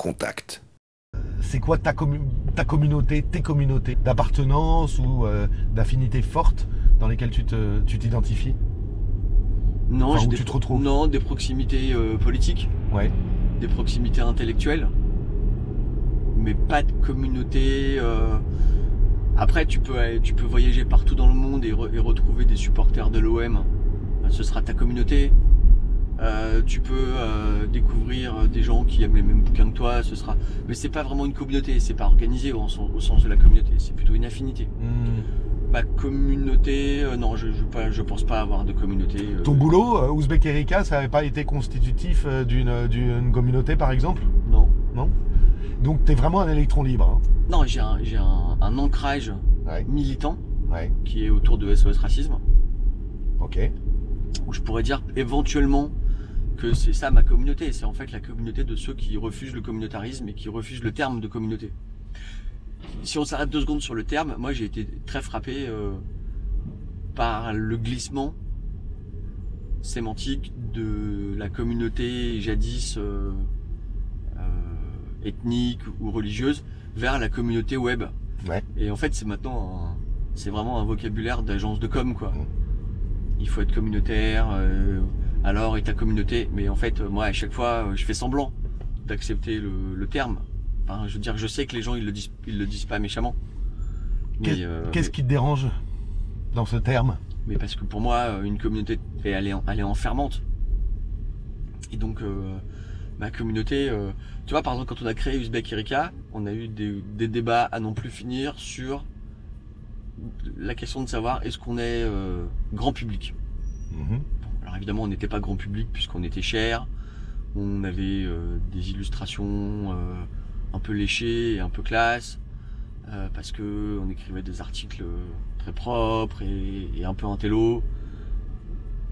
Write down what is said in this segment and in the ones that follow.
contact. C'est quoi ta communauté, tes communautés d'appartenance ou d'affinités fortes dans lesquelles tu t'identifies? Non, enfin, où tu te retrouves? Non, des proximités politiques, ouais. Des proximités intellectuelles, mais pas de communauté. Après, tu peux voyager partout dans le monde et retrouver des supporters de l'OM. Ce sera ta communauté. Tu peux découvrir des gens qui aiment les mêmes bouquins que toi, mais c'est pas vraiment une communauté, c'est pas organisé au sens de la communauté, c'est plutôt une affinité. Ma communauté, non, je pense pas avoir de communauté. Ton boulot, Ouzbek Erika, ça n'avait pas été constitutif d'une communauté par exemple? Non. Non. Donc tu es vraiment un électron libre, hein? Non, j'ai un ancrage militant qui est autour de SOS Racisme. Ok. Où je pourrais dire éventuellement que c'est ça ma communauté, c'est en fait la communauté de ceux qui refusent le communautarisme et qui refusent le terme de communauté. Si on s'arrête 2 secondes sur le terme, moi j'ai été très frappé par le glissement sémantique de la communauté jadis ethnique ou religieuse vers la communauté web. Ouais. Et en fait c'est maintenant c'est vraiment un vocabulaire d'agence de com quoi. Il faut être communautaire, alors et ta communauté. Mais en fait, moi, à chaque fois, je fais semblant d'accepter le terme. Enfin, je veux dire, je sais que les gens, ils le disent pas méchamment. Qu'est-ce qui te dérange dans ce terme? Mais parce que pour moi, une communauté, elle est enfermante. Et donc, ma communauté, tu vois, par exemple, quand on a créé Ouzbek Erika, on a eu des débats à non plus finir sur la question de savoir est-ce qu'on est grand public. Alors évidemment on n'était pas grand public puisqu'on était cher, on avait des illustrations un peu léchées et un peu classe, parce que on écrivait des articles très propres et un peu intello.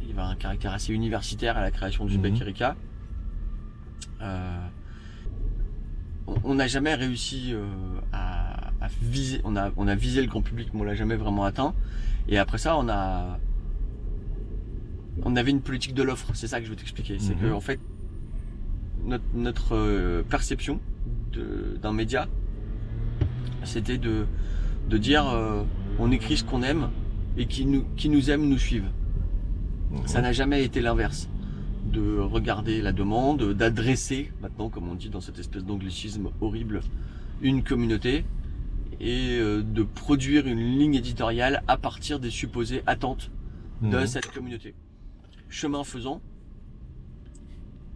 Il y avait un caractère assez universitaire à la création du Ouzbek Erika. On n'a jamais réussi à viser, on a visé le grand public mais on l'a jamais vraiment atteint. Et après ça on avait une politique de l'offre, c'est ça que je veux t'expliquer. C'est que en fait notre perception d'un média, c'était de dire on écrit ce qu'on aime et qui nous aime nous suivent. Ça n'a jamais été l'inverse. De regarder la demande, d'adresser, maintenant comme on dit dans cette espèce d'anglicisme horrible, une communauté et de produire une ligne éditoriale à partir des supposées attentes de cette communauté. Chemin faisant,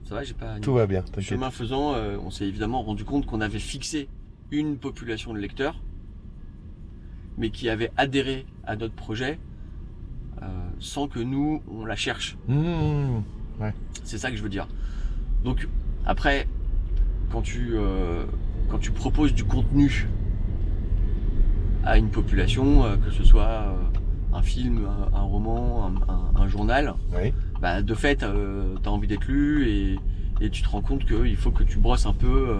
ça va, j'ai pas... Tout va bien, t'inquiète. Chemin faisant, on s'est évidemment rendu compte qu'on avait fixé une population de lecteurs, mais qui avait adhéré à notre projet sans que nous, on la cherche. Ouais. C'est ça que je veux dire. Donc après, quand tu proposes du contenu à une population, que ce soit un film, un roman, un journal, bah de fait, t'as envie d'être lu et tu te rends compte qu'il faut que tu brosses un peu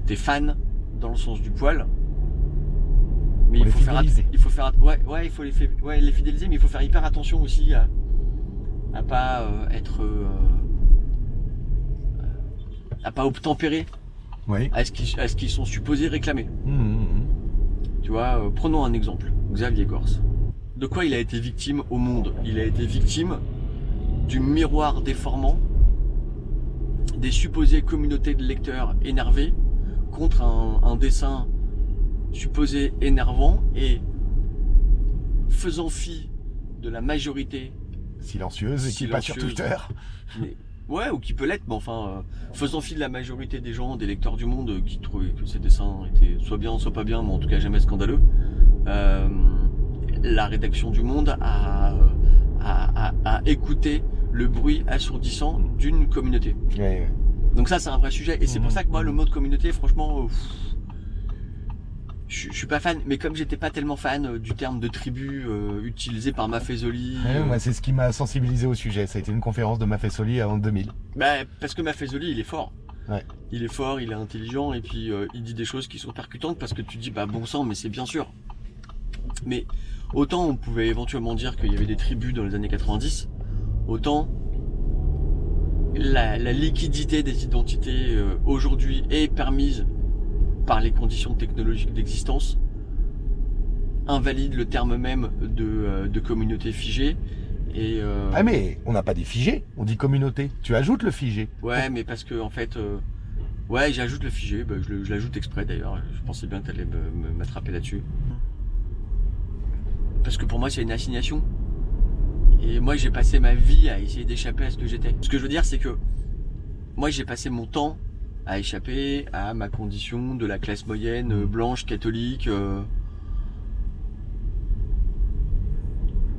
tes fans dans le sens du poil. Mais il faut les fidéliser, mais il faut faire hyper attention aussi à pas être à pas obtempérer à ce qu'ils sont supposés réclamer. Tu vois, prenons un exemple, Xavier Gorce. De quoi il a été victime au monde? Il a été victime du miroir déformant des supposées communautés de lecteurs énervés contre un dessin supposé énervant et faisant fi de la majorité silencieuse et qui passe sur Twitter. Ouais, ou qui peut l'être, mais enfin, faisant fi de la majorité des gens, des lecteurs du monde qui trouvaient que ces dessins étaient soit bien, soit pas bien, mais en tout cas jamais scandaleux. La rédaction du Monde a écouté le bruit assourdissant d'une communauté. Donc ça, c'est un vrai sujet. Et c'est pour ça que moi, le mot de communauté, franchement, je suis pas fan, mais comme j'étais pas tellement fan du terme de tribu utilisé par Maffezoli. Moi, c'est ce qui m'a sensibilisé au sujet. Ça a été une conférence de Maffezoli en 2000. Bah, parce que Maffezoli, il est fort. Ouais. Il est fort, il est intelligent et puis il dit des choses qui sont percutantes parce que tu dis bah bon sang, mais c'est bien sûr. Mais autant on pouvait éventuellement dire qu'il y avait des tribus dans les années 90, autant la liquidité des identités aujourd'hui est permise par les conditions technologiques d'existence, invalide le terme même de communauté figée. Et Ah mais on n'a pas des figés, on dit communauté. Tu ajoutes le figé. ouais, mais parce que en fait, ouais, j'ajoute le figé. Bah, je l'ajoute exprès d'ailleurs. Je pensais bien que t'allais m'attraper là-dessus. Parce que pour moi, c'est une assignation. Et moi, j'ai passé ma vie à essayer d'échapper à ce que j'étais. Ce que je veux dire, c'est que moi, j'ai passé mon temps à échapper à ma condition de la classe moyenne, blanche, catholique,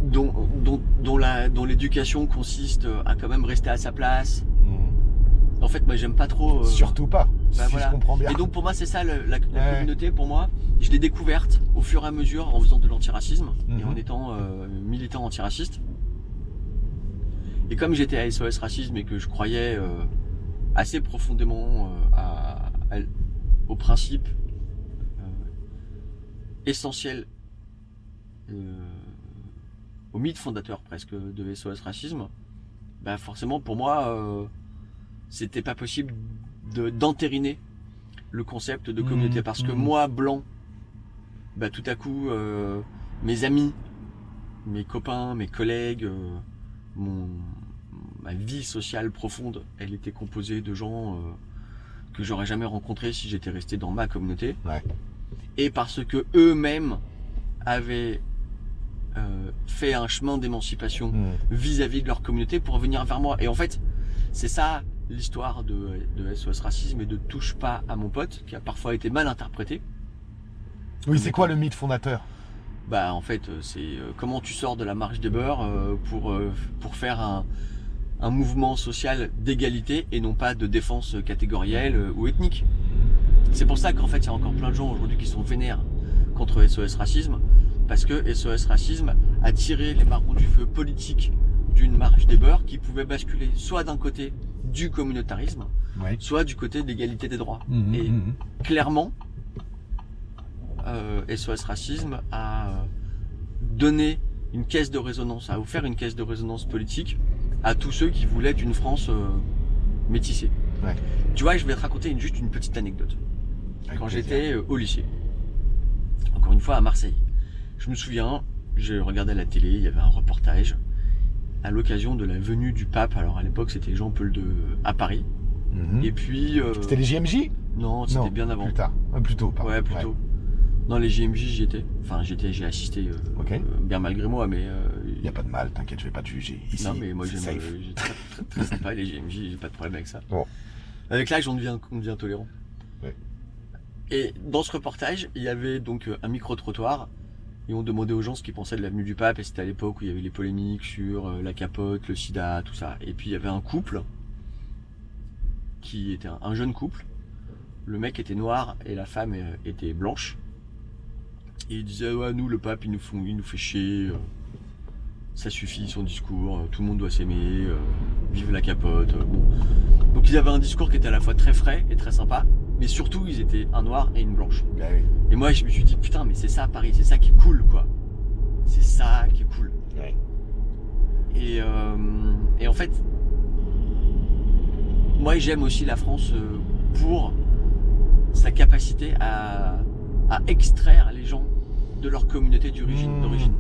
dont l'éducation consiste à quand même rester à sa place. En fait, moi, j'aime pas trop. Surtout pas, bah, si voilà. je comprends bien. Et donc, pour moi, c'est ça la communauté. Pour moi, je l'ai découverte au fur et à mesure en faisant de l'antiracisme et en étant militant antiraciste. Et comme j'étais à SOS Racisme et que je croyais assez profondément au principe essentiel, au mythe fondateur presque de SOS Racisme, bah forcément pour moi c'était pas possible d'entériner le concept de communauté parce que moi blanc, bah tout à coup mes amis, mes copains, mes collègues, ma vie sociale profonde, elle était composée de gens que j'aurais jamais rencontrés si j'étais resté dans ma communauté. Ouais. Et parce que eux-mêmes avaient fait un chemin d'émancipation vis-à-vis de leur communauté pour venir vers moi. Et en fait, c'est ça l'histoire de SOS Racisme et de Touche pas à mon pote, qui a parfois été mal interprété. Oui, c'est quoi le mythe fondateur? Bah en fait, c'est comment tu sors de la marche des beurs pour faire un mouvement social d'égalité et non pas de défense catégorielle ou ethnique. C'est pour ça qu'en fait il y a encore plein de gens aujourd'hui qui sont vénères contre SOS Racisme, parce que SOS Racisme a tiré les marrons du feu politique d'une marche des beurs qui pouvait basculer soit d'un côté du communautarisme, soit du côté de l'égalité des droits. Et clairement, SOS Racisme a donné une caisse de résonance, a offert une caisse de résonance politique à tous ceux qui voulaient une France métissée. Ouais. Tu vois, je vais te raconter juste une petite anecdote. Avec Quand plaisir. j'étais au lycée, encore une fois à Marseille, je me souviens, je regardais la télé, il y avait un reportage à l'occasion de la venue du pape. Alors à l'époque c'était Jean-Paul II à Paris. Et puis C'était les JMJ? non, c'était bien avant. Plus tard. Plutôt, pardon. Ouais, plutôt. Dans les JMJ, j'y étais. Enfin, j'ai assisté, bien malgré moi, mais. Il n'y a pas de mal, t'inquiète, je vais pas te juger. Ici, non, mais moi c'est j'aime safe. très sympa les JMJ, j'ai pas de problème avec ça. Bon. Avec l'âge, on devient tolérant. Ouais. Et dans ce reportage, il y avait donc un micro-trottoir et on demandait aux gens ce qu'ils pensaient de l'avenue du Pape. Et c'était à l'époque où il y avait les polémiques sur la capote, le sida, tout ça. Et puis il y avait un couple qui était un jeune couple. Le mec était noir et la femme était blanche. Et il disait ouais, nous le pape il nous fait chier, ça suffit son discours, tout le monde doit s'aimer, vive la capote. Bon. Donc ils avaient un discours qui était à la fois très frais et très sympa, mais surtout ils étaient un noir et une blanche. Ben oui. Et moi je me suis dit putain mais c'est ça Paris, c'est ça qui est cool quoi. C'est ça qui est cool. Ouais. Et en fait, moi j'aime aussi la France pour sa capacité à extraire les gens de leur communauté d'origine.